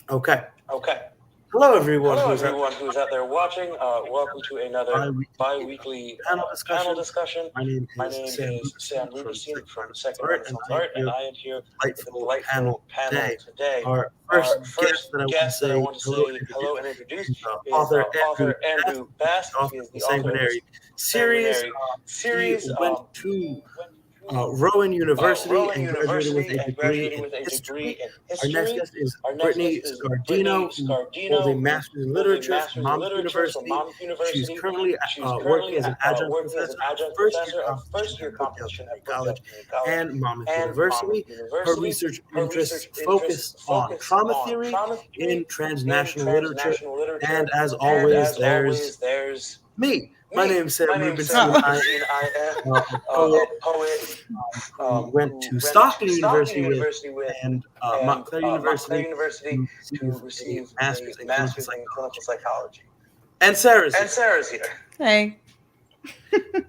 Okay. Okay. Hello, everyone Hello, who's at everyone who's out there watching. Welcome to another bi-weekly bi-weekly panel panel discussion. discussion. My name My is name Sam is Sam Rubenstein from Rubenstein Second from Renaissance Second Art, and Renaissance I am Art, and here I am here with a with a delightful delightful panel panel today. today. Our Our first guest first that I want to guest that I say want to hello say and hello introduce and introduce is is author Andrew author Bass. Andrew He's Bass. the author He of is the the author of the Sanguinary series. Sanguinary He series. went to Went to Rowan University Rowan and graduated with University a and degree graduated in with a degree history. in Our next history. guest is Our next guest Brittany is Brittany Scardino, who holds a Scardino, who master's in holds a literature from master's in Monmouth literature from University. Monmouth She's University. currently She's working currently as an adjunct working as an professor at the adjunct first year professor of competition first at year Brookdale competition Community at Brookdale College Community College and Monmouth and Monmouth University. Her University. research Her interests research interests focus on focus trauma on theory trauma in theory in transnational literature. transnational literature. And as And always, as there's always, there's me. My me. name is Sam My name is Sam Rubenstein. I Rubenstein. I am am a poet a poet who went who to went Stockton to Stockton University with University with and and Montclair Montclair University University to to receive a receive a master's in clinical master's in clinical psychology. psychology. And Sarah's And here. Sarah's here. Hey.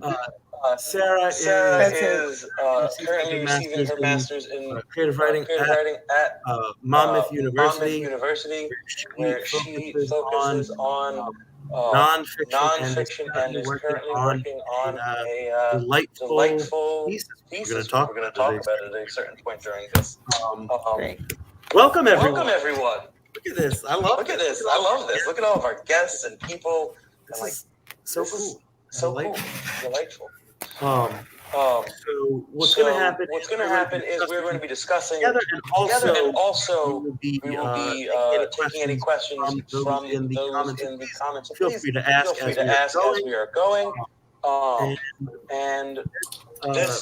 Uh, Uh, Sarah Sarah is That's it. is receiving her currently receiving master's her in master's in creative writing creative at writing at Monmouth Monmouth University, University, where where she she focuses on focuses on nonfiction nonfiction and is currently on working on a a delightful delightful thesis, which we're going thesis, to which talk we're going to about talk at a about certain at a point. certain point during this. Great. Welcome, everyone. Welcome, everyone. Look at this. I love Look at this. this. I love this. Look at all of our guests and people. This And like, is so this is cool. so Delightful. cool. Delightful. So what's going to happen What's is going to happen is we're going to be discussing together, and also we will be taking any taking questions any questions from from those in the those comments. So in the please comments. So feel please free to feel ask free as we to are ask as going. we are going. And And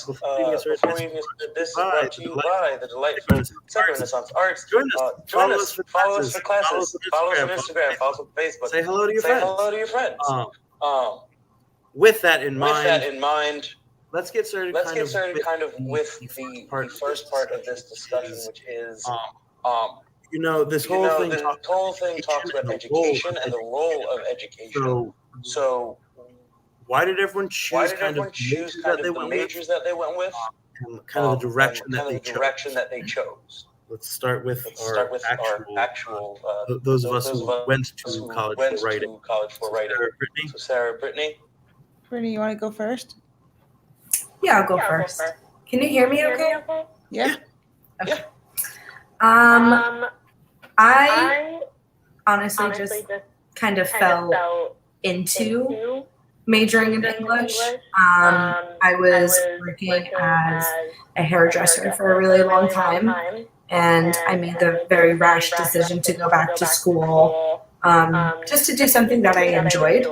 before we get started, before we even this is by brought to the you delightful by the delightful Second Renaissance Arts. Join us. Join Follow us us. for Follow us for classes. classes. Follow us on Instagram. Follow us on Facebook. Say hello to your Say friends. hello to your friends. With that in With mind, that in mind, let's get started. let's get started with the the first part of this discussion, which is this whole thing talks about education and the role of education. So why did everyone choose the majors that they went with and kind of the direction that they chose? Let's start with Our actual those of us who went to college for writing. Brittany? So Sarah, Brittany, Brittany, you want to go first? Yeah, I'll go first. Can you hear me okay? Yeah. Okay. I honestly just kind of fell into majoring in English. I was working as a hairdresser for a really long time, and I made the very rash decision to go back to school just to do something that I enjoyed.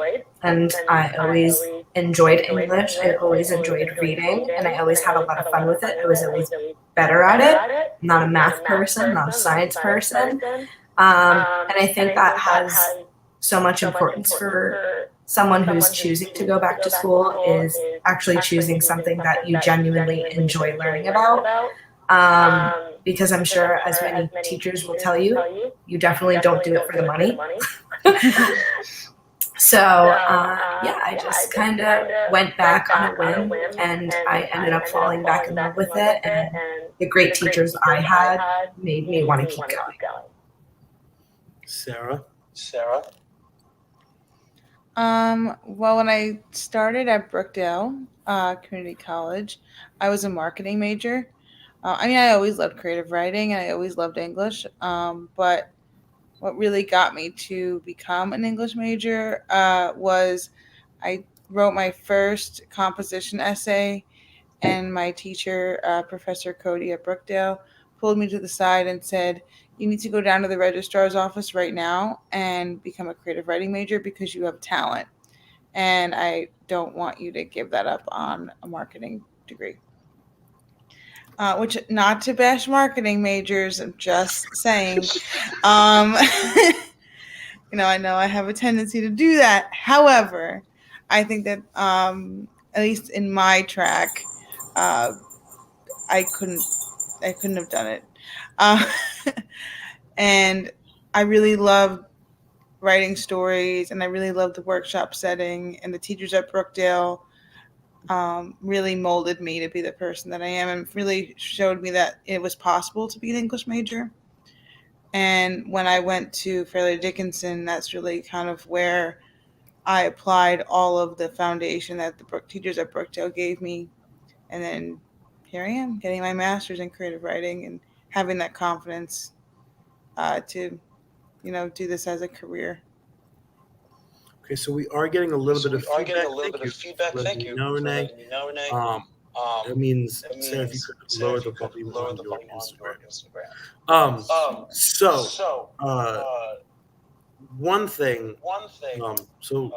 And I always enjoyed English. I always enjoyed reading, and I always had a lot of fun with it. I was always better at it. I'm not a math person, not a science person. And I think that has so much importance for someone who's choosing to go back to school, is actually choosing something that you genuinely enjoy learning about. Because I'm sure, as many teachers will tell you, you definitely don't do it for the money. So, I just kind of went back on a whim, and I ended up falling back in love with it. And the great teachers I had made me want to keep going. Sarah? Well, when I started at Brookdale Community College, I was a marketing major. I always loved creative writing and I always loved English. But what really got me to become an English major was I wrote my first composition essay, and my teacher, Professor Cody at Brookdale, pulled me to the side and said, "You need to go down to the registrar's office right now and become a creative writing major because you have talent. And I don't want you to give that up on a marketing degree." Which, not to bash marketing majors, I'm just saying. I know I have a tendency to do that. However, I think that at least in my track, I couldn't have done it. And I really loved writing stories, and I really loved the workshop setting, and the teachers at Brookdale really molded me to be the person that I am, and really showed me that it was possible to be an English major. And when I went to Fairleigh Dickinson, that's really kind of where I applied all of the foundation that the teachers at Brookdale gave me. And then here I am getting my master's in creative writing and having that confidence to, do this as a career. Okay, so we are getting a little bit of feedback. Thank you. Renee. That means, Sarah, if you could lower the volume on your Instagram. One thing. So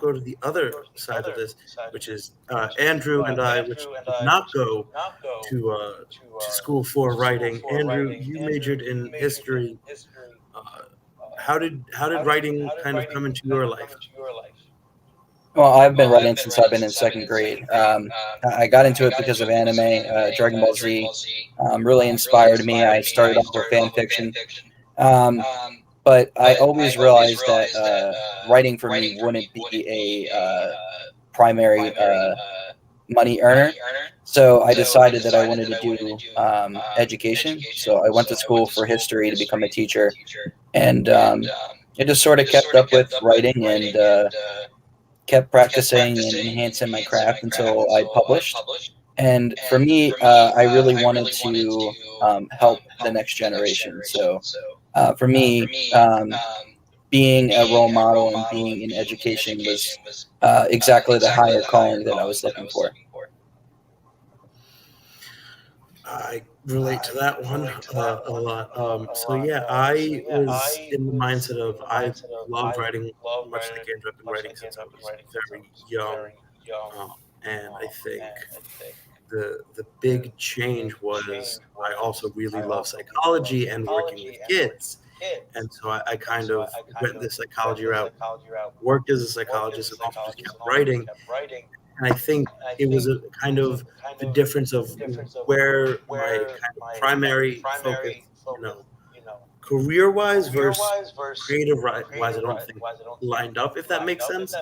go to the other side of this, which is Andrew and I, which did not go to school for writing. Andrew, you majored in history. How did writing kind of come into your life? Well, I've been writing since I've been in second grade. I got into it because of anime. Dragon Ball Z really inspired me. I started off with fan fiction. But I always realized that writing for me wouldn't be a primary money earner. So I decided that I wanted to do education. So I went to school for history to become a teacher. And I just sort of kept up with writing and kept practicing and enhancing my craft until I published. And for me, I really wanted to help the next generation. So for me, being a role model and being in education was exactly the higher calling that I was looking for. I relate to that one a lot. So yeah, I was in the mindset of I love writing, much like Andrew. I've been writing since I was very young, and I think the big change was I also really love psychology and working with kids. And so I kind of went the psychology route, worked as a psychologist, and also just kept writing. And I think it was a kind of the difference of where my kind of primary focus, career-wise versus creative-wise, I don't think lined up, if that makes sense.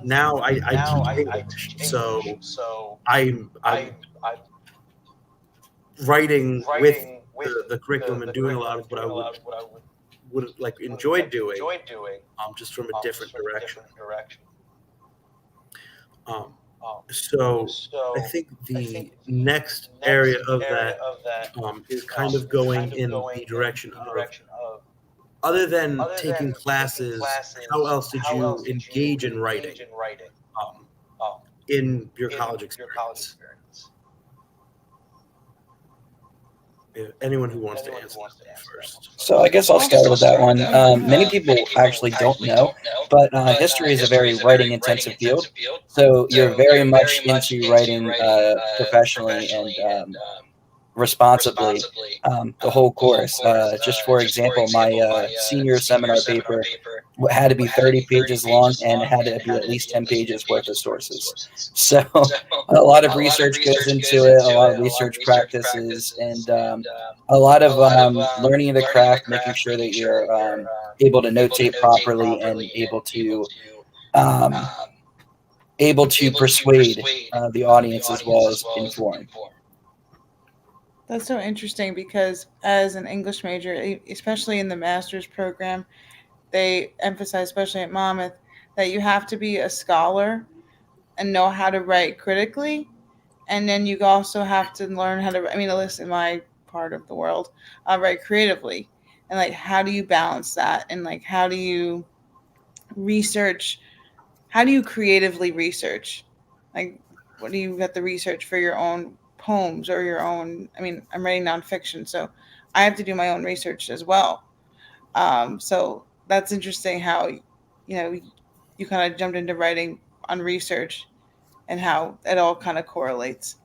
Now I teach English, so I'm writing with the curriculum and doing a lot of what I would like enjoy doing, just from a different direction. So I think the next area of that is kind of going in the direction of, other than taking classes, how else did you engage in writing in your college experience? Anyone who wants to answer that first. So I guess I'll start with that one. Many people actually don't know, but history is a very writing-intensive field. So you're very much into writing professionally and responsibly the whole course. Just for example, my senior seminar paper had to be 30 pages long and it had to be at least 10 pages worth of sources. So a lot of research goes into it, a lot of research practices, and a lot of learning the craft, making sure that you're able to notate properly and able to persuade the audience as well as inform. That's so interesting because as an English major, especially in the master's program, they emphasize, especially at Monmouth, that you have to be a scholar and know how to write critically. And then you also have to learn how to, at least in my part of the world, write creatively. And like, how do you balance that? And like, how do you research? How do you creatively research? Like, what do you get the research for your own poems or your own? I'm writing nonfiction, so I have to do my own research as well. So that's interesting how, you kind of jumped into writing on research and how it all kind of correlates.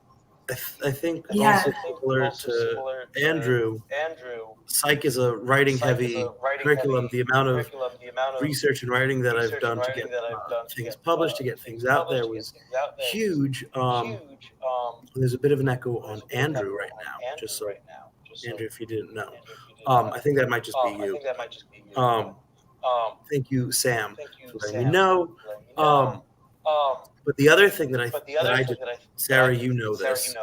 I think also similar to Andrew, psych is a writing-heavy curriculum. The amount of research and writing that I've done to get things published, to get things out there was huge. There's a bit of an echo on Andrew right now, just so Andrew, if you didn't know. I think that might just be you. Thank you, Sam, for letting me know. But the other thing that I did, Sarah, you know this.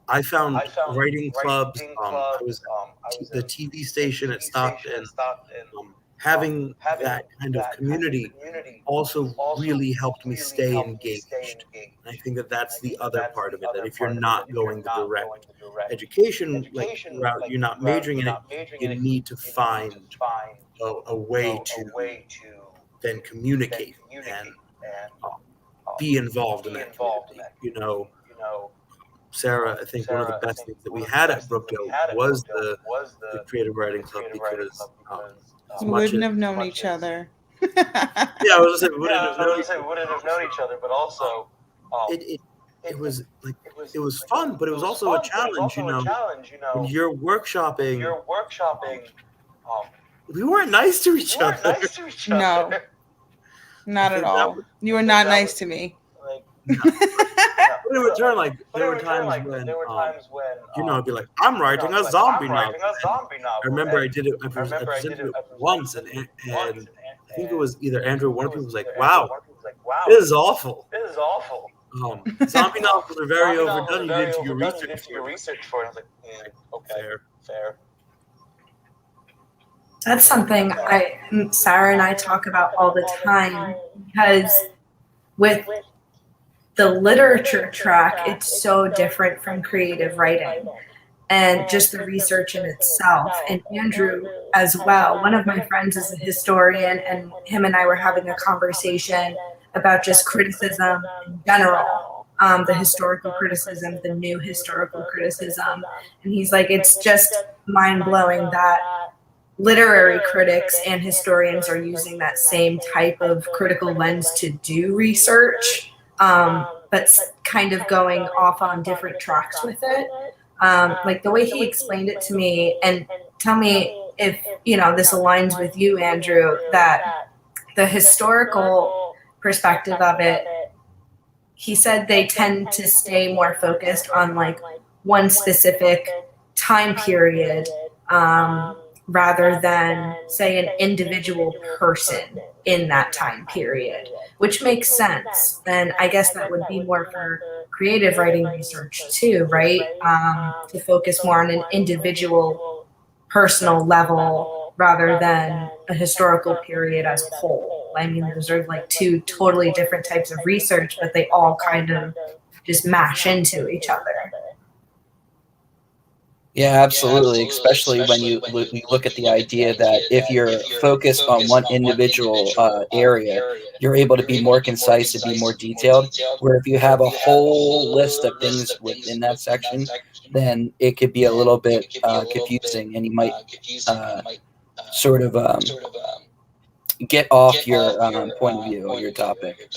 I found writing clubs. I was the TV station at Stockton. Having that kind of community also really helped me stay engaged. And I think that that's the other part of it. That if you're not going the direct education route, you're not majoring in it, you need to find a way to then communicate and be involved in that community. Sarah, I think one of the best things that we had at Brookdale was the creative writing club, because as We much wouldn't as have known each other. yeah, I was gonna say we wouldn't have known each other, but also it was like it was fun, but it was also a challenge. When you're workshopping, we weren't nice to each other. No, not at all. You were not nice to me. No. But in return, like there were times when I'd be like, I'm writing a zombie novel. I remember I did it. I presented it once, and I think it was either Andrew or one of people was like, "Wow, this is awful." Zombie novels are very overdone. You did your research for it. I was like, okay, fair. That's something Sarah and I talk about all the time, because with the literature track, it's so different from creative writing and just the research in itself. And Andrew as well, one of my friends is a historian, and him and I were having a conversation about just criticism in general, the historical criticism, the new historical criticism. And he's like, it's just mind-blowing that literary critics and historians are using that same type of critical lens to do research, but kind of going off on different tracks with it. Like the way he explained it to me, and tell me if this aligns with you, Andrew, that the historical perspective of it, he said they tend to stay more focused on like one specific time period, rather than say an individual person in that time period, which makes sense. And I guess that would be more for creative writing research too, right? To focus more on an individual personal level rather than a historical period as a whole. I mean, those are like two totally different types of research, but they all kind of just mash into each other. Yeah, absolutely. Especially when you look at the idea that if you're focused on one individual area, you're able to be more concise and be more detailed. Where if you have a whole list of things within that section, then it could be a little bit confusing, and you might sort of get off your point of view or your topic.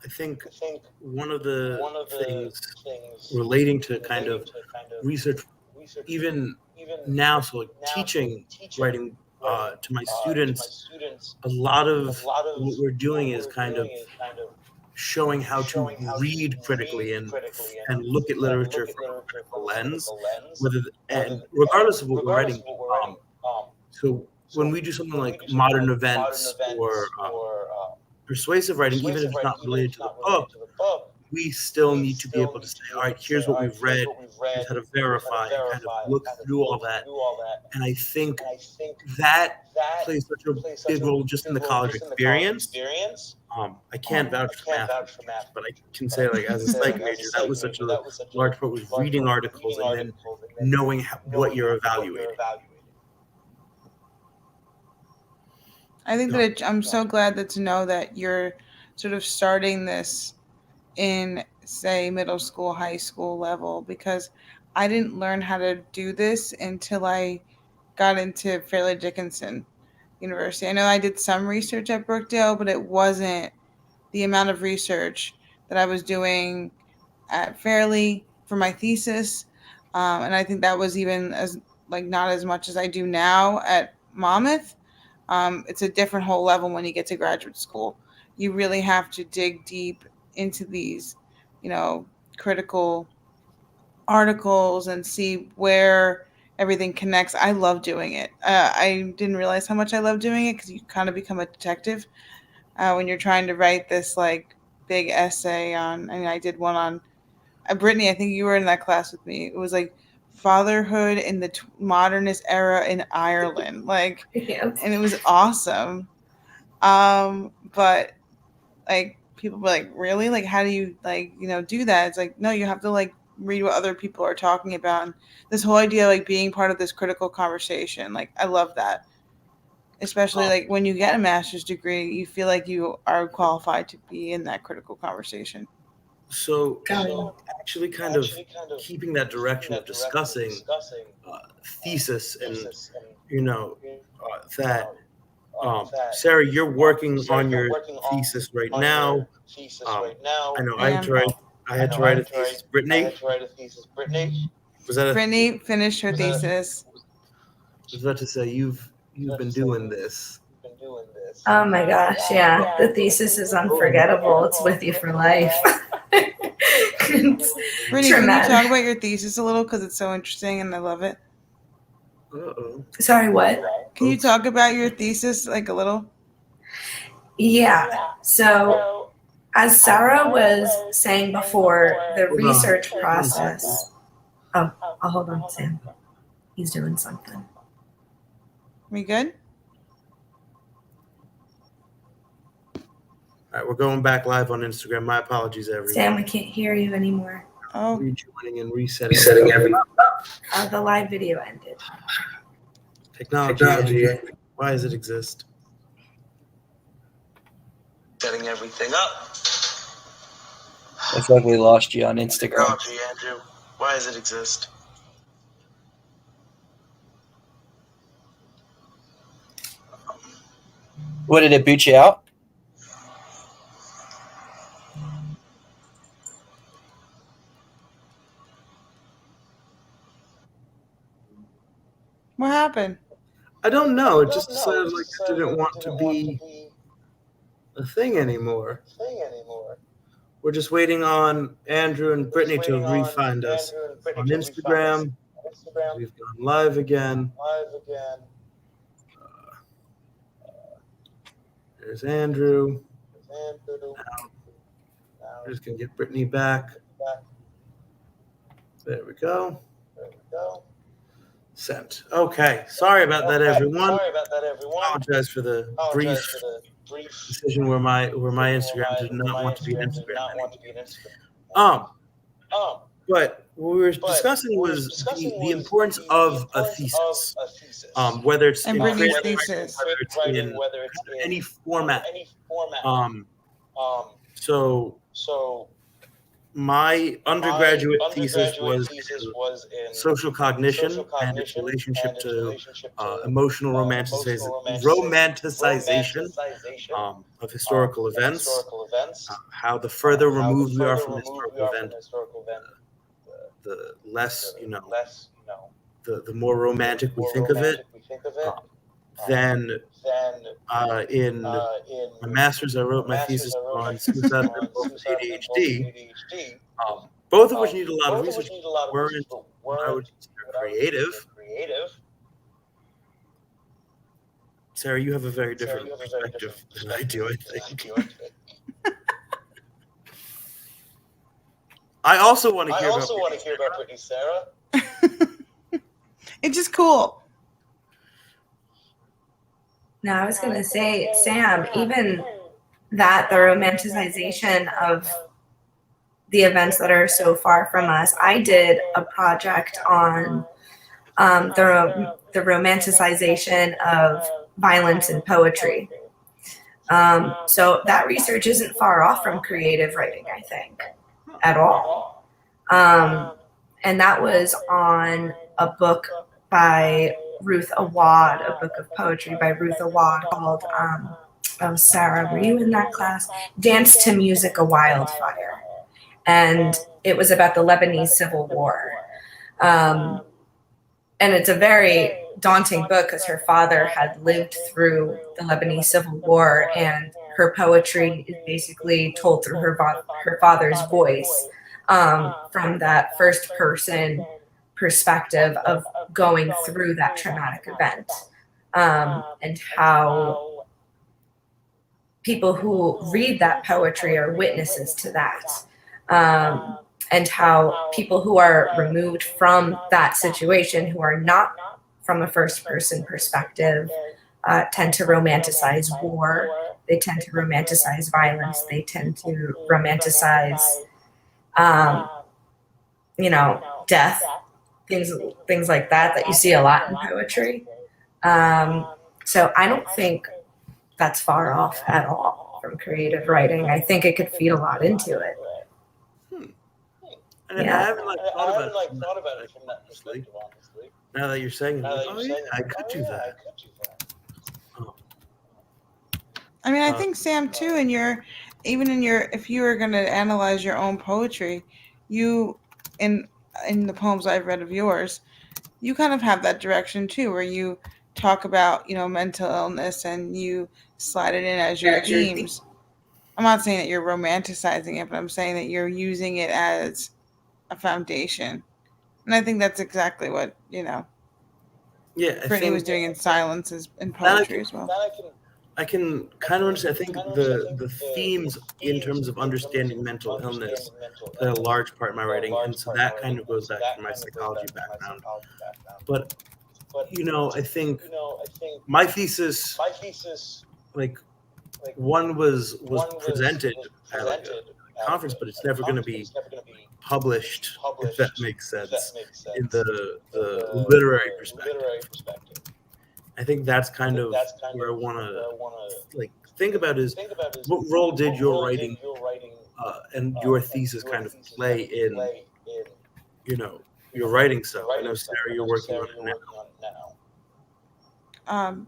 I think one of the things relating to kind of research, even now, so like teaching writing to my students, a lot of what we're doing is kind of showing how to read critically and look at literature from a critical lens, and regardless of what we're writing. So when we do something like modern events or persuasive writing, even if it's not related to the book, we still need to be able to say, all right, here's what we've read, here's how to verify, and kind of look through all that. And I think that plays such a big role just in the college experience. I can't vouch for math, but I can say, like, as a psych major, that was such a large part, was reading articles and then knowing what you're evaluating. I think that I'm so glad to know that you're sort of starting this in, say, middle school, high school level, because I didn't learn how to do this until I got into Fairleigh Dickinson University. I know I did some research at Brookdale, but it wasn't the amount of research that I was doing at Fairleigh for my thesis. And I think that was even not as much as I do now at Monmouth. It's a different whole level when you get to graduate school. You really have to dig deep into these, critical articles and see where everything connects. I love doing it. I didn't realize how much I love doing it, because you kind of become a detective when you're trying to write this like big essay on. I mean, I did one on Brittany. I think you were in that class with me. It was like fatherhood in the modernist era in Ireland, like, Yeah. and it was awesome. But like people were like, really? Like, how do you like, do that? It's like, no, you have to like read what other people are talking about. And this whole idea of like being part of this critical conversation, like I love that. Especially like when you get a master's degree, you feel like you are qualified to be in that critical conversation. So actually kind of keeping that direction of discussing thesis and, that, Sarah, you're working on your thesis right now. I know I had to write a thesis. Brittany? Was that Brittany finished her thesis. I was about to say, you've been doing this. Oh my gosh, yeah. The thesis is unforgettable. It's with you for life. Brittany, can you talk about your thesis a little? Because it's so interesting and I love it. Uh-oh. Sorry, what? Can you talk about your thesis like a little? Yeah. So, as Sarah was saying before, the research process. Oh, I'll hold on, Sam. He's doing something. We good? All right, we're going back live on Instagram. My apologies, everyone. Sam, we can't hear you anymore. Oh, rejoining and resetting everything. The live video ended. Technology. Why does it exist? Setting everything up. Looks like we lost you on Instagram. Technology, Andrew. Why does it exist? What, did it boot you out? what happened? I don't know. It just decided like it didn't want to be a thing anymore. We're just waiting on Andrew and Brittany to re-find us on Instagram. We've gone live again. There's Andrew. Now, we're just going to get Brittany back. There we go. Sent. Okay. Sorry about that, everyone. Apologize for the brief decision where my Instagram did not want to be an Instagram anymore. But what we were discussing was the importance of a thesis. Whether it's in Brittany's creative thesis, writing, whether it's in any format. So my undergraduate thesis was in social cognition and its relationship to emotional romanticization of historical events. How the further removed we are from historical event, the less, the more romantic we think of it. Then in my master's, I wrote my thesis on suicide and ADHD, both of which need a lot of research, weren't what I would consider creative. Sarah, you have a very different perspective than I do, I think. I also want to hear about Brittany, Sarah. it's just cool. No, I was going to say, Sam, even that, the romanticization of the events that are so far from us. I did a project on the romanticization of violence in poetry. So that research isn't far off from creative writing, I think, at all. And that was on a book by Ruth Awad, a book of poetry by Ruth Awad called, Sarah, were you in that class? Dance to Music, a Wildfire. And it was about the Lebanese Civil War. And it's a very daunting book because her father had lived through the Lebanese Civil War, and her poetry is basically told through her father's voice, from that first person perspective of going through that traumatic event, and how people who read that poetry are witnesses to that. And how people who are removed from that situation, who are not from a first person perspective, tend to romanticize war. They tend to romanticize violence. They tend to romanticize, death, things like that you see a lot in poetry. So I don't think that's far off at all from creative writing. I think it could feed a lot into it. And I haven't thought about it from that perspective, honestly. Now that you're saying it, I could do that. I mean, I think Sam too, if you were going to analyze your own poetry, you in the poems I've read of yours, you kind of have that direction too, where you talk about mental illness and you slide it in as your themes. I'm not saying that you're romanticizing it, but I'm saying that you're using it as a foundation, and I think that's exactly what Brittany was doing in silence in poetry as well. I can kind of understand. I think the themes in terms of understanding mental illness play a large part in my writing, and so that kind of goes back to my psychology background. But I think my thesis, like one was presented at a conference, but it's never going to be published, if that makes sense, in the literary perspective. I think that's kind of where I want to think about is what role did your writing and your thesis kind of play in your writing stuff. I know, Sarah, you're working on it now.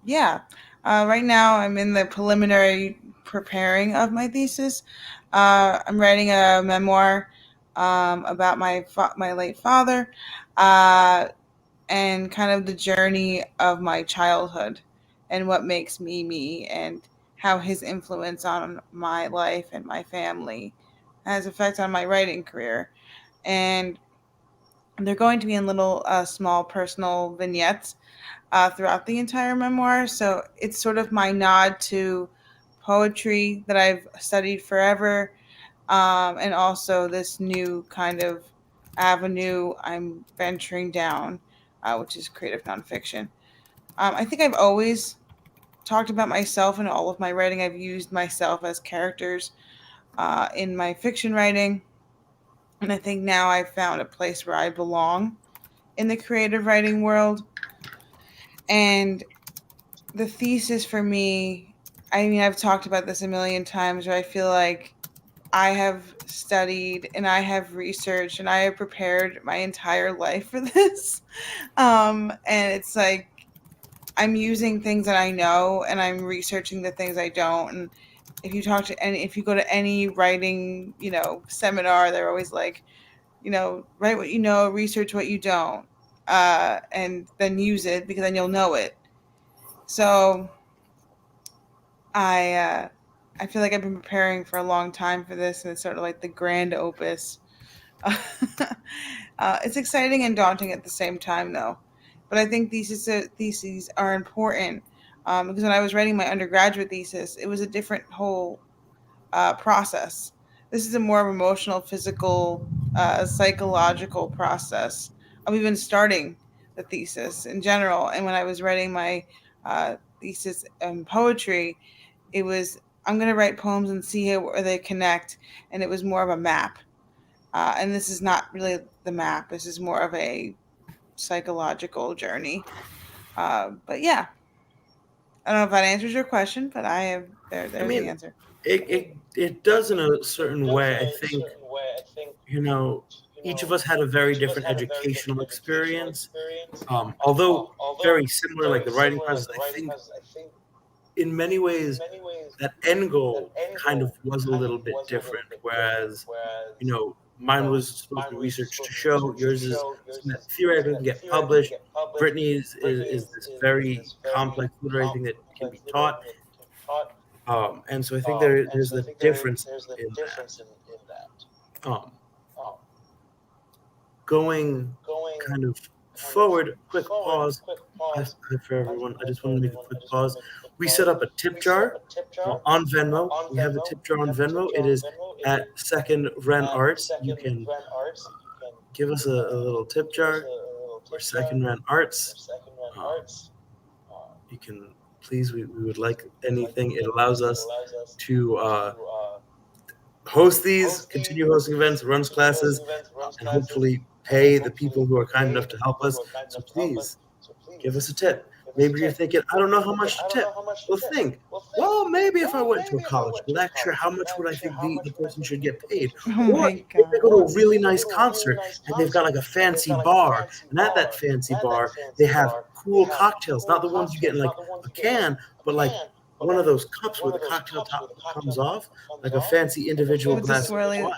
Right now I'm in the preliminary preparing of my thesis. I'm writing a memoir about my late father, and kind of the journey of my childhood and what makes me me, and how his influence on my life and my family has effect on my writing career. And they're going to be in little small personal vignettes throughout the entire memoir. So it's sort of my nod to poetry that I've studied forever, and also this new kind of avenue I'm venturing down, which is creative nonfiction. I think I've always talked about myself in all of my writing. I've used myself as characters in my fiction writing. And I think now I've found a place where I belong in the creative writing world. And the thesis for me, I mean, I've talked about this a million times, where I feel like I have studied and I have researched and I have prepared my entire life for this. And it's like I'm using things that I know and I'm researching the things I don't. And if you go to any writing, seminar, they're always like, write what you know, research what you don't, and then use it, because then you'll know it. So I feel like I've been preparing for a long time for this, and it's sort of like the grand opus. It's exciting and daunting at the same time, though. But I think theses are important, because when I was writing my undergraduate thesis, it was a different whole process. This is a more emotional, physical, psychological process of even starting the thesis in general. And when I was writing my thesis in poetry, it was, I'm going to write poems and see where they connect. And it was more of a map. And this is not really the map. This is more of a psychological journey. But yeah, I don't know if that answers your question, but there's the answer. It does in a certain way. I think, each of us had a very different educational experience. Although very similar, like the writing process, I think in many ways that end goal kind of was a little bit different. Whereas, mine was supposed to be research to show, yours is something that theoretically can get published. Brittany's is this very complex literary thing that can be taught. And so I think there's a difference in that. Going kind of forward, quick pause. For everyone, I just want to make a quick pause. We set up a tip jar on Venmo. We have a tip jar on Venmo. It is at Second Ren Arts. You can give us a little tip jar for Second Ren Arts. You can please. We would like anything. It allows us to host these, continue hosting events, runs classes, and hopefully pay the people who are kind enough to help us. So please give us a tip. Maybe you're thinking, I don't know how much to tip. Well, think, well, maybe if I went to a college lecture, how much would I think the person should get paid? Oh Or my if they god. go to a really nice concert and they've got like a fancy bar, and at that fancy bar, they have cool cocktails, not the ones you get in like a can, but like one of those cups where the cocktail top comes off, like a fancy individual With the glass of swirly- wine.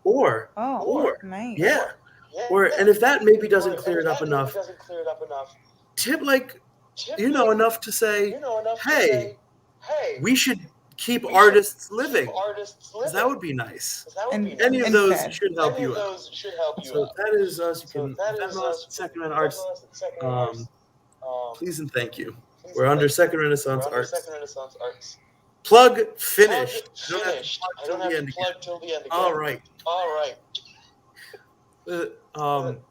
Or, Nice. yeah. Or, and if that maybe doesn't clear it up enough, tip like, enough to say, hey, we should keep artists living. 'Cause that would be nice. And Any of and those fed. should help you out. So that is us. You can Venmo us, Second Ren Arts. Please and thank you. We're under Second Renaissance Arts. Plug finished. I don't have to plug till the end again. All right.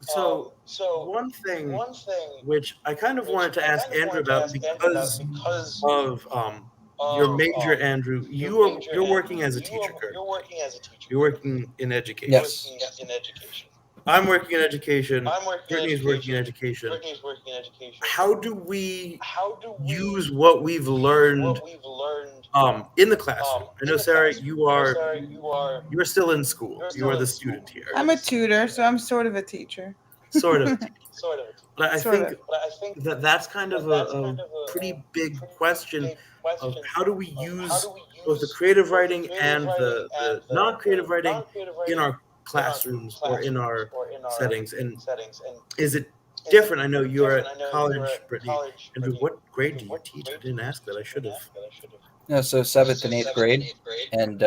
So one thing which I kind of wanted to ask Andrew about because of your major, Andrew, you're working as a teacher, Kurt. You're working in education. Yes. I'm working in education. Brittany's working in education. How do we use what we've learned in the classroom? I know, Sarah, you are still in school. You are the student here. I'm a tutor, so I'm sort of a teacher. Sort of. But I Sort think that's kind of a pretty big question of how do we use both the creative writing and the non-creative writing in our classrooms or in our settings, and is it different? I know you're at college, Brittany. Andrew, what grade do you teach? I didn't ask that. I should have. Yeah, so 7th and 8th grade, and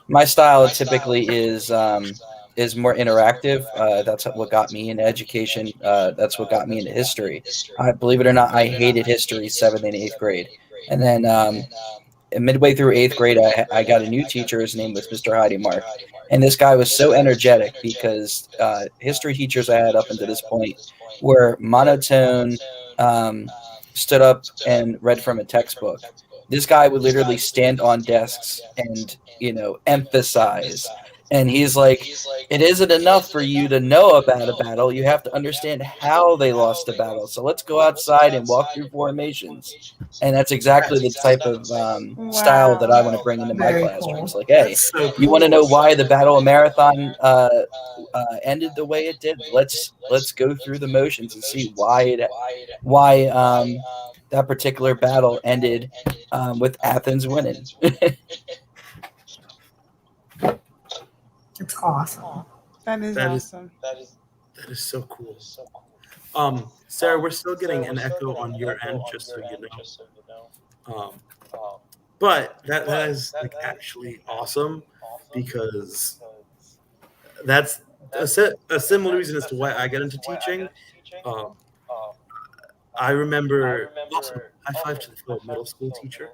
my style typically is more interactive. That's what got me into education. That's what got me into history. Believe it or not, I hated history 7th and 8th grade, and then midway through 8th grade, I got a new teacher. His name was Mr. Heidi Mark, and this guy was so energetic because history teachers I had up until this point were monotone, stood up and read from a textbook. This guy would literally stand on desks and, emphasize. And he's like, it isn't enough for you to know about a battle. You have to understand how they lost the battle. So let's go outside and walk through formations. And that's exactly the type of style that I want to bring into my classroom. It's like, hey, you want to know why the Battle of Marathon ended the way it did? Let's go through the motions and see why that particular battle ended with Athens winning. It's awesome. That is awesome. That is so cool. Sarah, we're still getting an echo on your end, just so you know. But that is like actually awesome because that's a similar reason as to why I got into teaching. I remember also high five to the middle school teacher.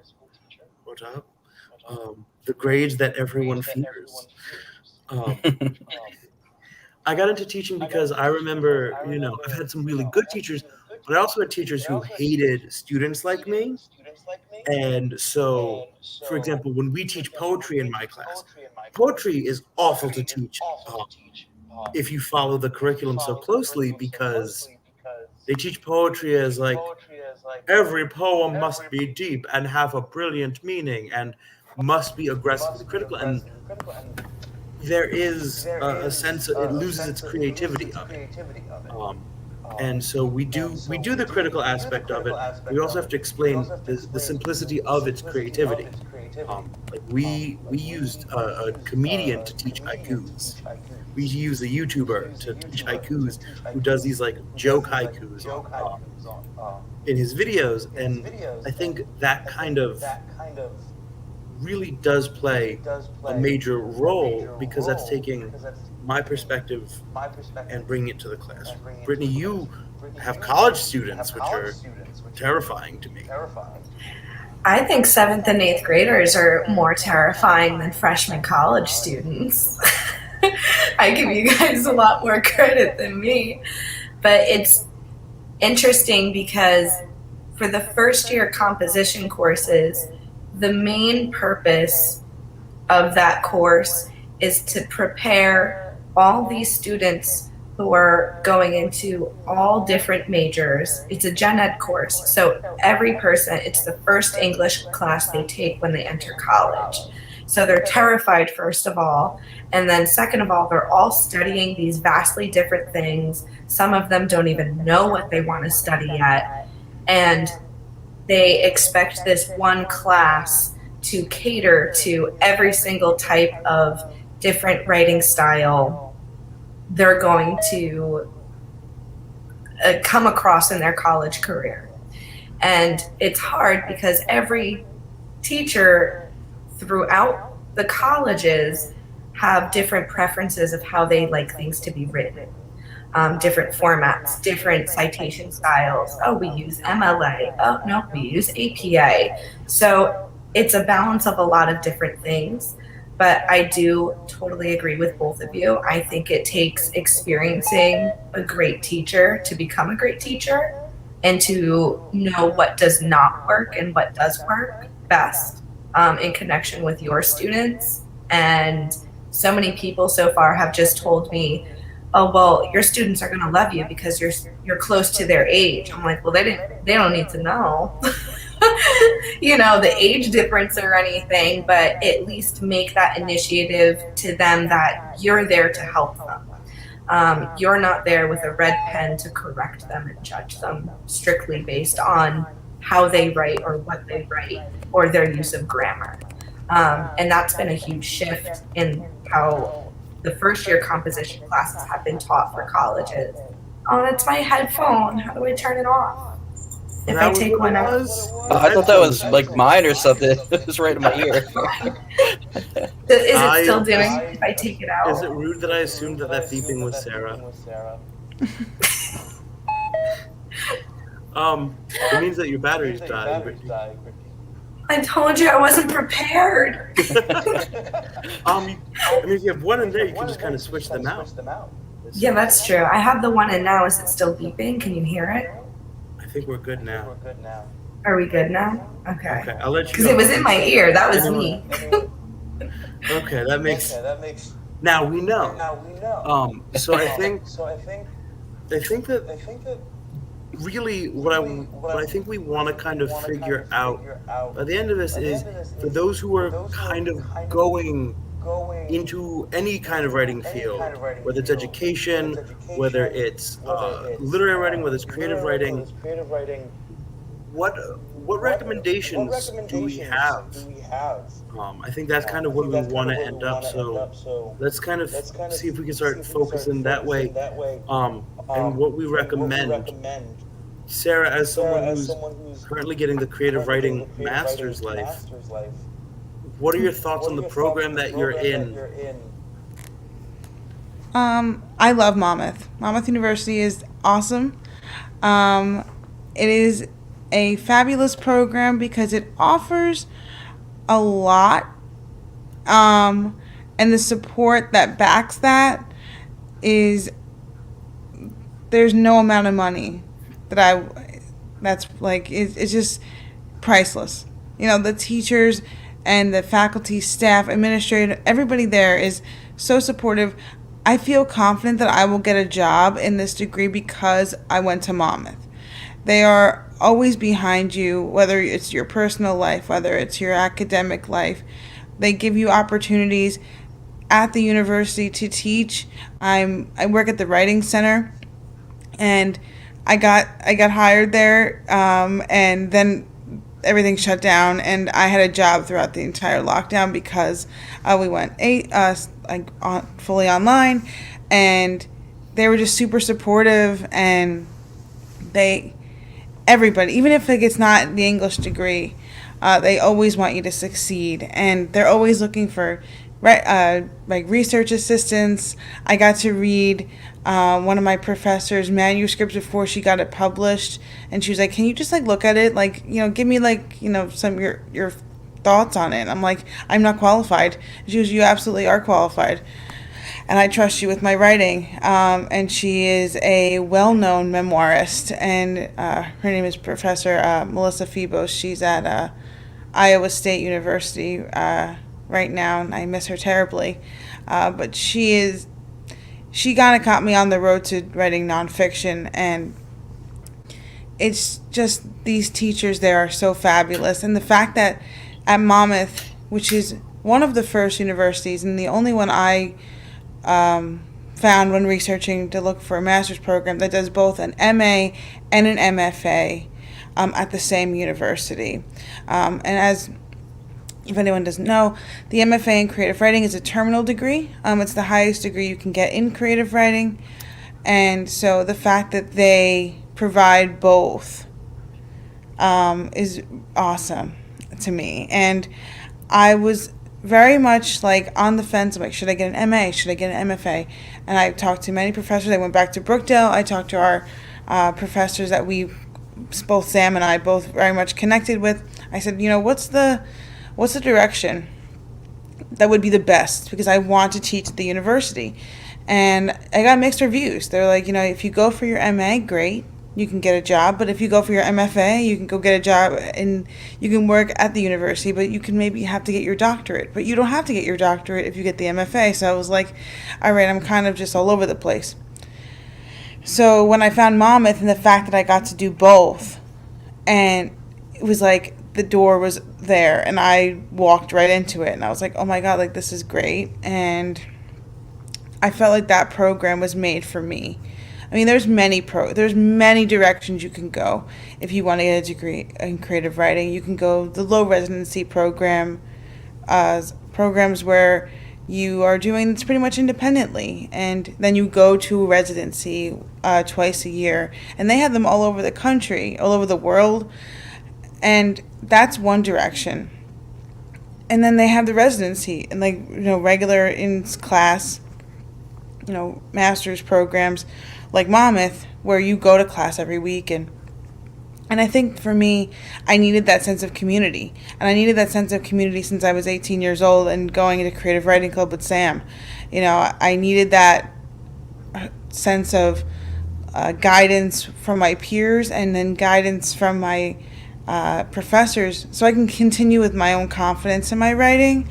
What up? The grades that everyone fears. I got into teaching because I remember, I've had some really good teachers, but I also had teachers who hated students like me. And so, for example, when we teach poetry in my class, poetry is awful to teach if you follow the curriculum so closely, because they teach poetry as like every poem must be deep and have a brilliant meaning and must be aggressively critical. And there is a sense it loses its creativity of it. And so we do the critical aspect of it. We also have to explain the simplicity of its creativity. Like we used a comedian to teach haikus. We use a YouTuber to teach haikus who does these like joke haikus in his videos, and I think that kind of really does play a major role because that's taking my perspective and bringing it to the classroom. Brittany, you have college students, which are terrifying to me. I think 7th and 8th graders are more terrifying than freshman college students. I give you guys a lot more credit than me. But it's interesting because for the first year composition courses, the main purpose of that course is to prepare all these students who are going into all different majors. It's a gen ed course, so every person, it's the first English class they take when they enter college. So they're terrified, first of all, and then second of all, they're all studying these vastly different things. Some of them don't even know what they want to study yet, and they expect this one class to cater to every single type of different writing style they're going to come across in their college career. And it's hard because every teacher throughout the colleges have different preferences of how they like things to be written. Different formats, different citation styles. Oh, we use MLA. Oh, no, we use APA. So it's a balance of a lot of different things. But I do totally agree with both of you. I think it takes experiencing a great teacher to become a great teacher and to know what does not work and what does work best in connection with your students. And so many people so far have just told me, oh, well, your students are going to love you because you're close to their age. I'm like, well, they don't need to know the age difference or anything, but at least make that initiative to them that you're there to help them. You're not there with a red pen to correct them and judge them strictly based on how they write or what they write or their use of grammar. And that's been a huge shift in how the first year composition classes have been taught for colleges. Oh, that's my headphone. How do I turn it off? If I take one out. I thought that was like mine or something. It was right in my ear. Is it still doing it if I take it out? Is it rude that I assumed that beeping was Sarah? It means that your battery's dying, Brittany. I told you I wasn't prepared. If you have one in there, you can just kind of switch them out. Yeah, that's true. I have the one in now. Is it still beeping? Can you hear it? I think we're good now. Are we good now? Okay. Okay, I'll let you Because know. it was in my ear. That was me. Okay, that makes. Now we know. So I think that really what I think we want to kind of figure out by the end of this is for those who are kind of going into any kind of writing field, whether it's education, whether it's literary writing, whether it's creative writing, what recommendations do we have? I think that's kind of where we want to end up. So let's kind of see if we can start focusing that way. And what we recommend. Sarah, as someone who's currently getting the creative writing master's life, what are your thoughts on the program that you're in? I love Monmouth. Monmouth University is awesome. It is a fabulous program because it offers a lot, and the support that backs that is there's no amount of money that's like it's just priceless. The teachers and the faculty, staff, administrator, everybody there is so supportive. I feel confident that I will get a job in this degree because I went to Monmouth. They are always behind you, whether it's your personal life, whether it's your academic life. They give you opportunities at the university to teach. I work at the Writing Center, and I got hired there, and then everything shut down, and I had a job throughout the entire lockdown because we went fully online, and they were just super supportive, and everybody, even if it's not the English degree, they always want you to succeed, and they're always looking for like research assistants. I got to read one of my professor's manuscripts before she got it published, and she was like, "Can you just like look at it, like give me like some of your thoughts on it?" I'm like, "I'm not qualified." She was, "You absolutely are qualified, and I trust you with my writing." And she is a well-known memoirist, and her name is Professor Melissa Phoebos. She's at Iowa State University right now, and I miss her terribly. But she kind of caught me on the road to writing nonfiction, and it's just these teachers there are so fabulous. And the fact that at Monmouth, which is one of the first universities and the only one I found when researching to look for a master's program that does both an MA and an MFA at the same university. And as if anyone doesn't know, the MFA in creative writing is a terminal degree. It's the highest degree you can get in creative writing. And so the fact that they provide both is awesome to me. And I was very much like on the fence. I'm like, should I get an MA? Should I get an MFA? And I talked to many professors. I went back to Brookdale. I talked to our professors that both Sam and I both very much connected with. I said, what's the direction that would be the best, because I want to teach at the university. And I got mixed reviews. They're like, if you go for your MA, great, you can get a job. But if you go for your MFA, you can go get a job and you can work at the university, but you can maybe have to get your doctorate. But you don't have to get your doctorate if you get the MFA. So I was like, all right, I'm kind of just all over the place. So when I found Monmouth and the fact that I got to do both, and it was like the door was there and I walked right into it, and I was like, oh my God, like this is great. And I felt like that program was made for me. I mean, there's many directions you can go if you want to get a degree in creative writing. You can go the low residency program, programs where you are doing this pretty much independently, and then you go to a residency twice a year, and they have them all over the country, all over the world, and that's one direction. And then they have the residency and regular in class, master's programs like Monmouth, where you go to class every week. And I think for me, I needed that sense of community. And I needed that sense of community since I was 18 years old and going into Creative Writing Club with Sam. I needed that sense of guidance from my peers, and then guidance from my professors, so I can continue with my own confidence in my writing.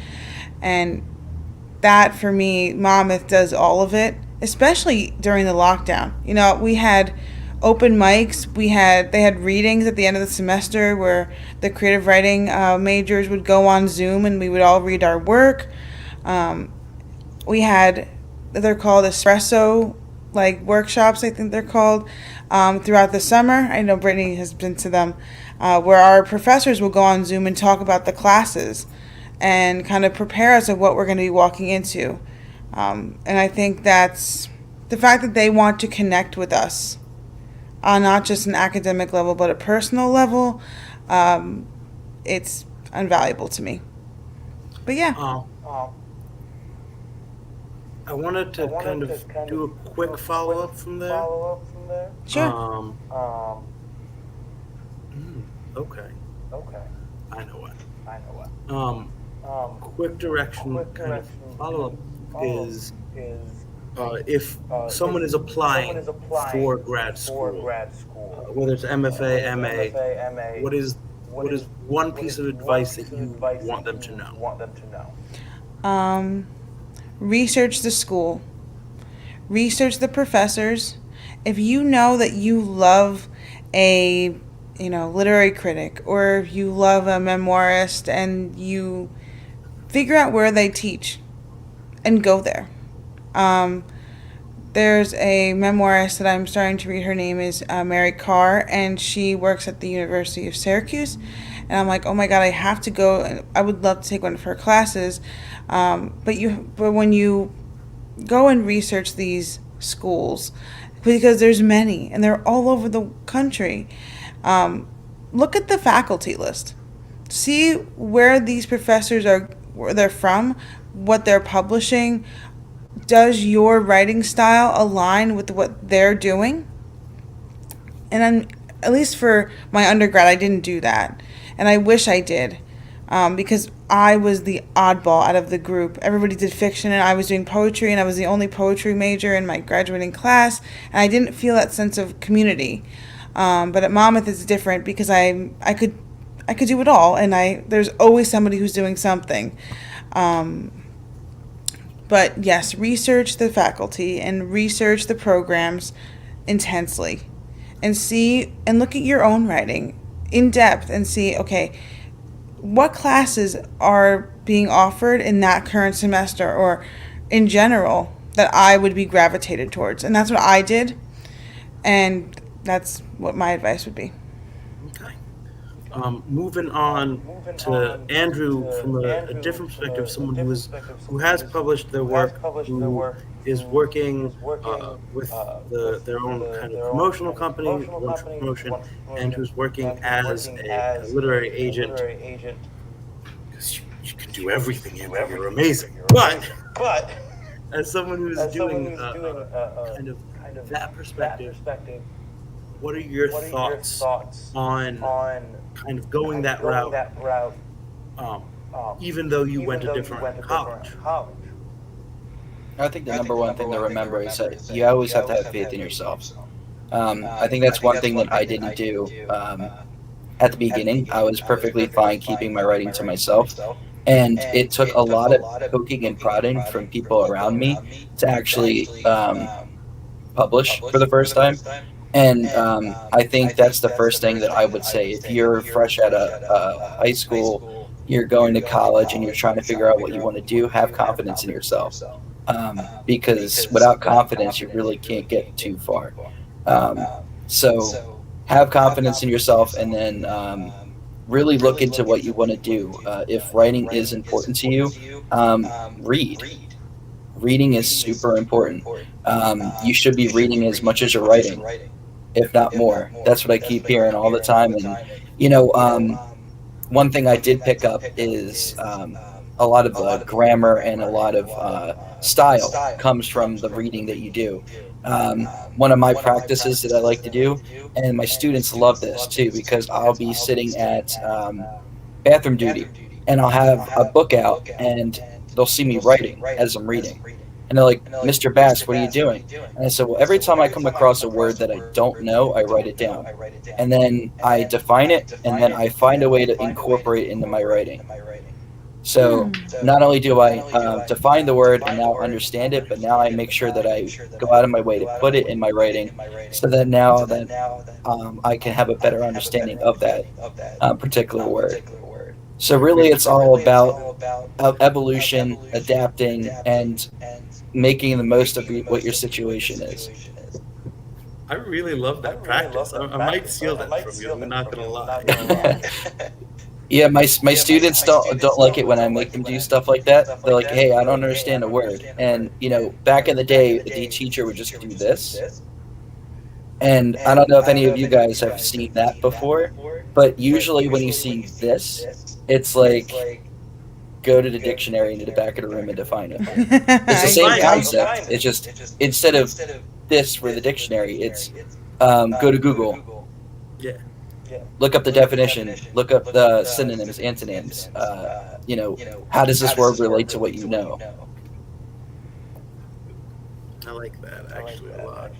And that, for me, Monmouth does all of it, especially during the lockdown. We had open mics. They had readings at the end of the semester where the creative writing majors would go on Zoom and we would all read our work. They're called espresso workshops, I think they're called, throughout the summer. I know Brittany has been to them, where our professors will go on Zoom and talk about the classes and kind of prepare us of what we're going to be walking into. And I think that's the fact that they want to connect with us on not just an academic level, but a personal level. It's invaluable to me. But yeah. I wanted to kind of do a quick follow-up from there. Sure. Okay. I know what. Quick direction kind of follow-up is if someone is applying for grad school, whether it's MFA, MA, what is one piece of advice that you want them to know? Research the school. Research the professors. If you know that you love a literary critic, or if you love a memoirist, and you figure out where they teach and go there. There's a memoirist that I'm starting to read. Her name is Mary Carr, and she works at the University of Syracuse. And I'm like, oh my God, I have to go. I would love to take one of her classes. But when you go and research these schools, because there's many and they're all over the country, look at the faculty list. See where these professors where they're from, what they're publishing, does your writing style align with what they're doing? And then, at least for my undergrad, I didn't do that. And I wish I did, because I was the oddball out of the group. Everybody did fiction, and I was doing poetry, and I was the only poetry major in my graduating class, and I didn't feel that sense of community. But at Monmouth, it's different because I could do it all, and there's always somebody who's doing something. But yes, research the faculty and research the programs intensely, and see and look at your own writing in depth and see, okay, what classes are being offered in that current semester or in general that I would be gravitated towards. And that's what I did, and that's what my advice would be. Okay. Moving on to Andrew from a different perspective, someone who has published their work, who is working with their own kind of promotional company, One for Promotion, and who's working as a literary agent. Because you can do everything, you're amazing. But as someone who's doing kind of that perspective, what are your thoughts on kind of going that route, even though you went a different college? I think the number one thing to remember is that you always have to have faith in yourself. I think that's one thing that I didn't do at the beginning. I was perfectly fine keeping my writing to myself. And it took a lot of poking and prodding from people around me to actually publish for the first time. And I think that's the first thing that I would say. If you're fresh out of high school, you're going to college, and you're trying to figure out what you want to do, have confidence in yourself. Because without confidence, you really can't get too far. So have confidence in yourself, and then really look into what you want to do. If writing is important to you, read. Reading is super important. You should be reading as much as you're writing, if not more. That's what I keep hearing all the time. And one thing I did pick up is a lot of grammar and a lot of style comes from the reading that you do. One of my practices that I like to do, and my students love this too, because I'll be sitting at bathroom duty, and I'll have a book out, and they'll see me writing as I'm reading. And they're like, "Mr. Bass, what are you doing?" And I said, "Well, every time I come across a word that I don't know, I write it down. And then I define it, and then I find a way to incorporate it into my writing." So not only do I define the word and now understand it, but now I make sure that I go out of my way to put it in my writing, so that now that I can have a better understanding of that particular word. So really, it's all about evolution, adapting, and making the most of what your situation is. I really love that practice. I might steal that from you. I'm not gonna lie. Yeah, my students don't like it when I make them do stuff like that. They're like, "Hey, I don't understand a word." And back in the day, the teacher would just do this. And I don't know if any of you guys have seen that before, but usually when you see this, it's like, go to the dictionary in the back of the room and define it. It's the same concept. It's just, instead of this for the dictionary, it's go to Google. Yeah. Look up the definition. Look up the synonyms, antonyms. How does this word relate to what you know? I like that actually a lot.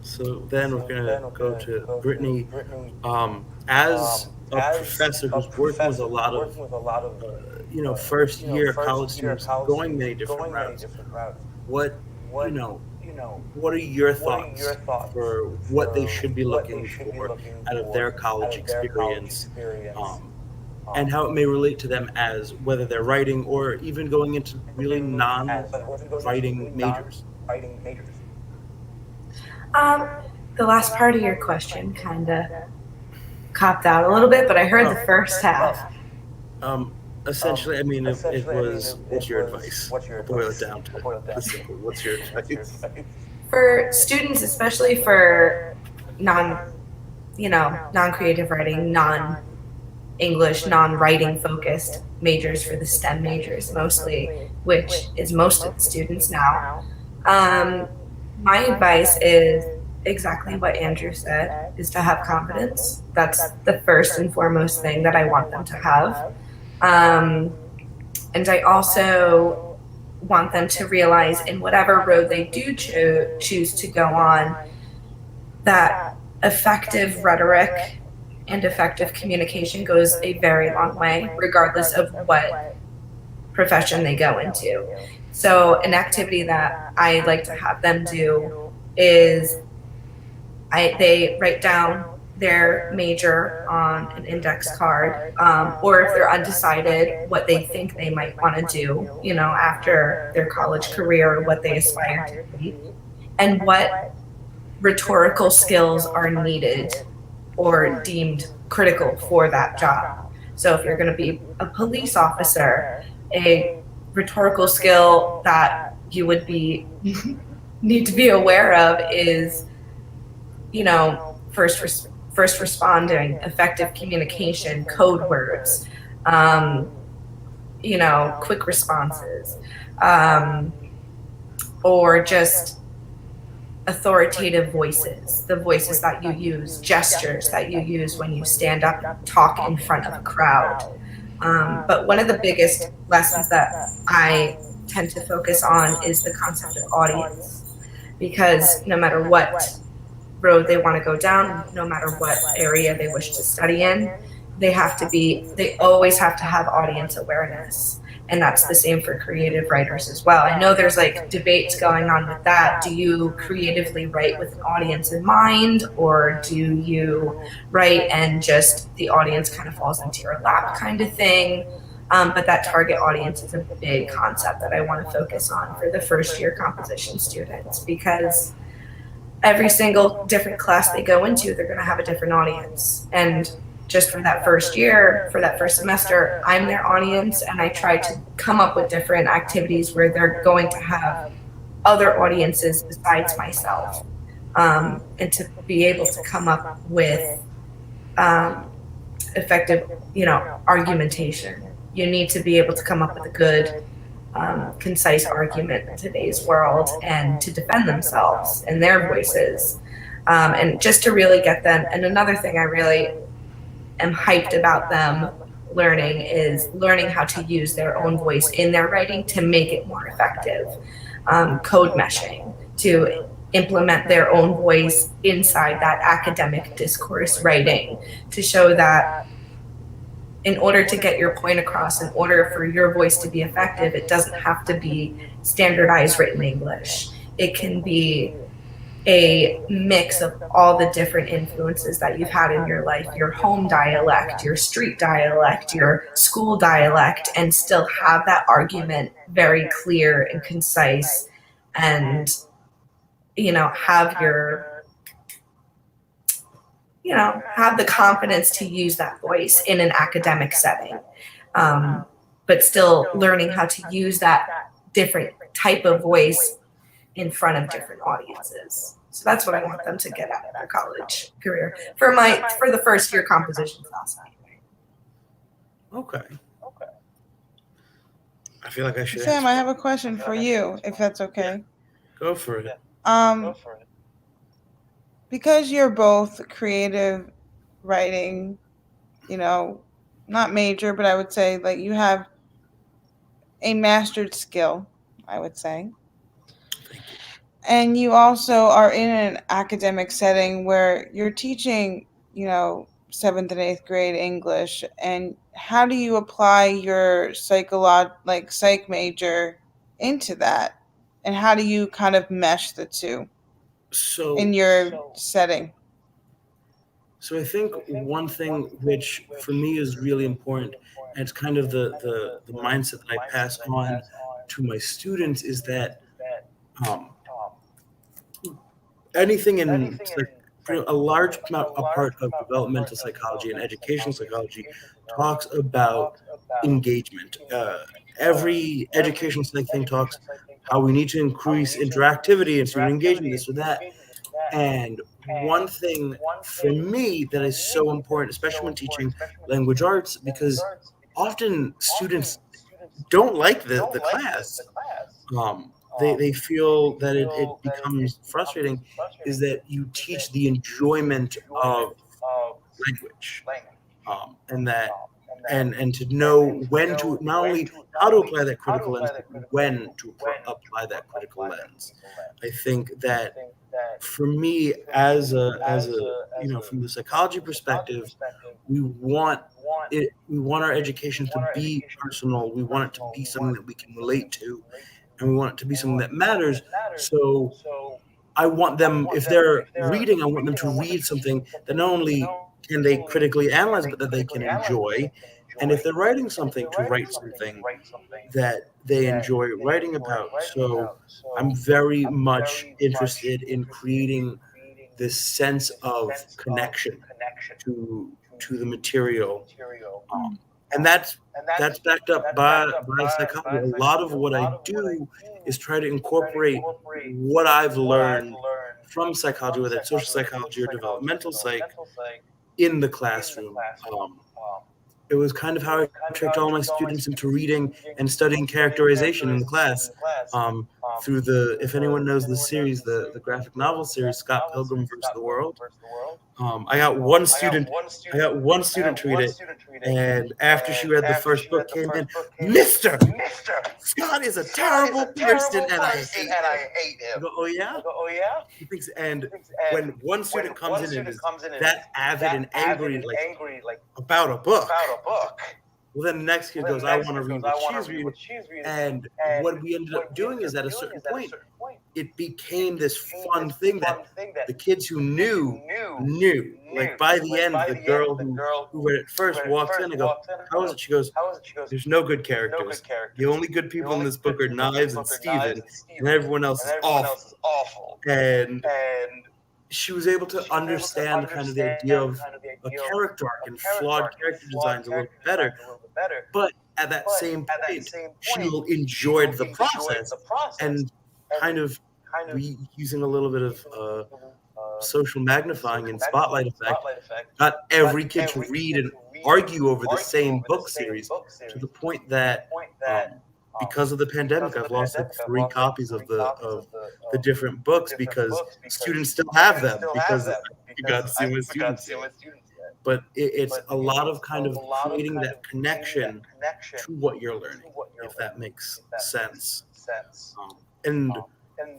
So then we're gonna go to Brittany. As a professor who's working with a lot of first year college students going many different routes, what are your thoughts for what they should be looking for out of their college experience, and how it may relate to them as whether they're writing or even going into really non-writing majors? The last part of your question kind of copped out a little bit, but I heard the first half. Essentially, I mean, it was, what's your advice? Boil it down to the simple. What's your advice? For students, especially for non-creative writing, English non-writing focused majors for the STEM majors mostly, which is most of the students now. My advice is exactly what Andrew said, is to have confidence. That's the first and foremost thing that I want them to have. And I also want them to realize in whatever road they do choose to go on, that effective rhetoric and effective communication goes a very long way, regardless of what profession they go into. So an activity that I like to have them do is they write down their major on an index card, or if they're undecided, what they think they might want to do, you know, after their college career, what they aspire to be, and what rhetorical skills are needed or deemed critical for that job. So if you're going to be a police officer, a rhetorical skill that you would need to be aware of is, you know, first responding, effective communication, code words, you know, quick responses, or just authoritative voices, the voices that you use, gestures that you use when you stand up and talk in front of a crowd. But one of the biggest lessons that I tend to focus on is the concept of audience, because no matter what road they want to go down, no matter what area they wish to study in, they always have to have audience awareness. And that's the same for creative writers as well. I know there's like debates going on with that. Do you creatively write with an audience in mind, or do you write and just the audience kind of falls into your lap kind of thing? But that target audience is a big concept that I want to focus on for the first year composition students, because every single different class they go into, they're going to have a different audience. And just for that first year, for that first semester, I'm their audience, and I try to come up with different activities where they're going to have other audiences besides myself, and to be able to come up with effective, you know, argumentation. You need to be able to come up with a good, concise argument in today's world, and to defend themselves and their voices, and just to really get them. And another thing I really am hyped about them learning is learning how to use their own voice in their writing to make it more effective. Code meshing, to implement their own voice inside that academic discourse writing, to show that in order to get your point across, in order for your voice to be effective, it doesn't have to be standardized written English. It can be a mix of all the different influences that you've had in your life, your home dialect, your street dialect, your school dialect, and still have that argument very clear and concise, and, you know, have the confidence to use that voice in an academic setting, but still learning how to use that different type of voice in front of different audiences. So that's what I want them to get out of their college career for the first year composition class. Okay. I feel like I should. Sam, I have a question for you, if that's okay. Go for it. Because you're both creative writing, you know, not major, but I would say like you have a mastered skill, I would say. And you also are in an academic setting where you're teaching, you know, 7th and 8th grade English. And how do you apply your psych major into that? And how do you kind of mesh the two in your setting? So I think one thing which for me is really important, and it's kind of the mindset that I pass on to my students, is that anything in a large part of developmental psychology and educational psychology talks about engagement. Every educational psych thing talks how we need to increase interactivity and student engagement, this or that. And one thing for me that is so important, especially when teaching language arts, because often students don't like the class. They feel that it becomes frustrating, is that you teach the enjoyment of language, and to know when to, not only how to apply that critical lens, but when to apply that critical lens. I think that for me, as a from the psychology perspective, we want our education to be personal. We want it to be something that we can relate to, and we want it to be something that matters. So I want them, if they're reading, I want them to read something that not only can they critically analyze, but that they can enjoy. And if they're writing something, to write something that they enjoy writing about. So I'm very much interested in creating this sense of connection to the material. And that's backed up by psychology. A lot of what I do is try to incorporate what I've learned from psychology, whether it's social psychology or developmental psych, in the classroom. It was kind of how I tricked all my students into reading and studying characterization in the class, through if anyone knows the series, the graphic novel series, Scott Pilgrim vs. the World. I got one student to read it, and after she read the first book, came in, Mr. Scott is a terrible person, and I hate him. I go, oh yeah? He thinks, and when one student comes in and is that avid and angry, like about a book, well, then the next kid goes, I want to read what she's reading. And what we ended up doing is, at a certain point, it became this fun thing that the kids who knew. Like, by the end, the girl who read it first walks in and goes, how is it? She goes, there's no good characters. The only good people in this book are Knives and Steven, and everyone else is awful. And she was able to understand kind of the idea of a character arc and flawed character designs a little bit better. But at that same point, she enjoyed the process, and kind of using a little bit of social magnifying and spotlight effect, got every kid to read and argue over the same book series, to the point that because of the pandemic, I've lost like 3 copies of the different books, because students still have them, because you got to see my students. But it's a lot of kind of creating that connection to what you're learning, if that makes sense. And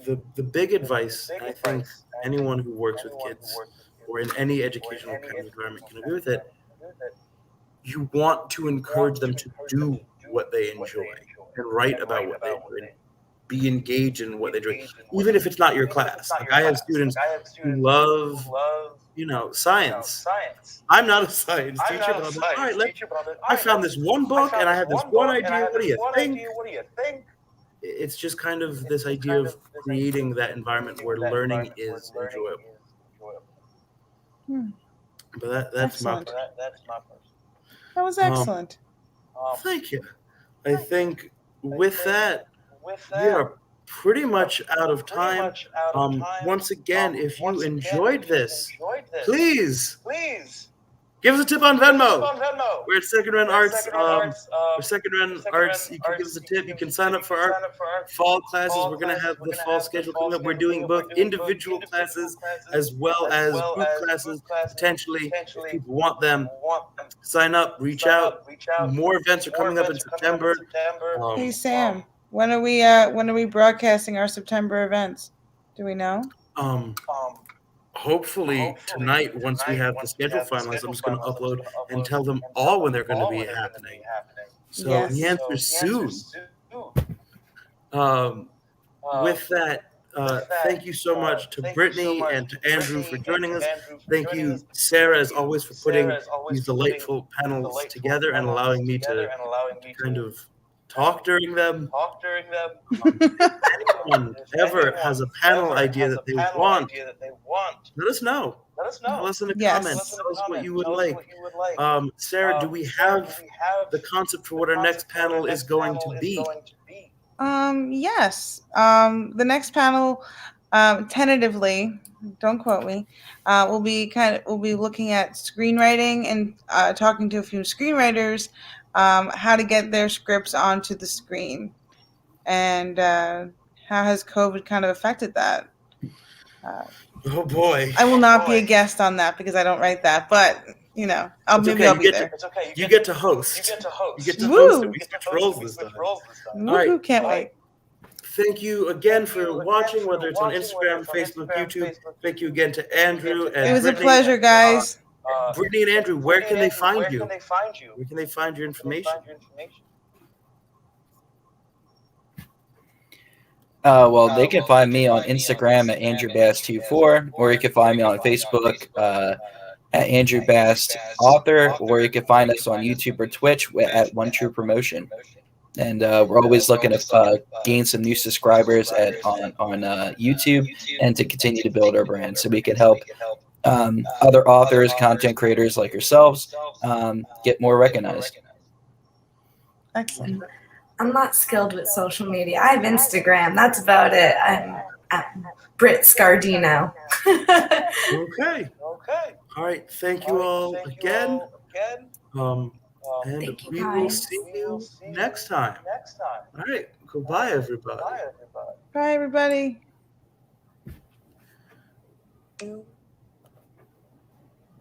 the big advice, and I think anyone who works with kids or in any educational kind of environment can agree with it, you want to encourage them to do what they enjoy and write about what they do and be engaged in what they do, even if it's not your class. Like, I have students who love, science. I'm not a science teacher, but I'm like, all right, I found this one book and I have this one idea. What do you think? It's just kind of this idea of creating that environment where learning is enjoyable. But that's my part. That was excellent. Thank you. I think with that, we are pretty much out of time. Once again, if you enjoyed this, please give us a tip on Venmo. We're at Second Run Arts. For Second Run Arts, you can give us a tip. You can sign up for our fall classes. We're going to have the fall schedule coming up. We're doing both individual classes as well as group classes, potentially. If people want them, sign up, reach out. More events are coming up in September. Hey, Sam, when are we broadcasting our September events? Do we know? Hopefully tonight, once we have the schedule finalized, I'm just going to upload and tell them all when they're going to be happening. So Yes. the answer is soon. With that, thank you so much to Brittany and to Andrew for joining us. Thank you, Sarah, as always, for putting these delightful panels together and allowing me to kind of talk during them. If anyone ever has a panel idea that they want, let us know. Tell us in the Yes. comments. Tell us what you would like. Sarah, do we have the concept for what our next panel is going to be? Yes. The next panel, tentatively, Don't quote me. We'll be looking at screenwriting and talking to a few screenwriters, how to get their scripts onto the screen, and how has COVID kind of affected that. Oh boy. I will not be a guest on that because I don't write that, but I'll be there. It's okay. You get to host. You get to host. You get to Woo! host it. We switch roles this time. Woohoo, can't wait. Thank you again for watching, whether it's on Instagram, Facebook, YouTube. Thank you again to Andrew and It was a Brittany. pleasure, guys. Brittany and Andrew, where can they find you? Where can they find you? Where can they find your information? Well, they can find me on Instagram at AndrewBass24, or you can find me on Facebook at Andrew Bass Author, or you can find us on YouTube or Twitch at One True Promotion. And we're always looking to gain some new subscribers on YouTube and to continue to build our brand so we can help other authors, content creators like yourselves get more recognized. Excellent. I'm not skilled with social media. I have Instagram. That's about it. I'm at Brit Scardino. Okay. All right. Thank you all again. And Thank you, we will guys. see you next time. All right. Goodbye, everybody. Bye, everybody.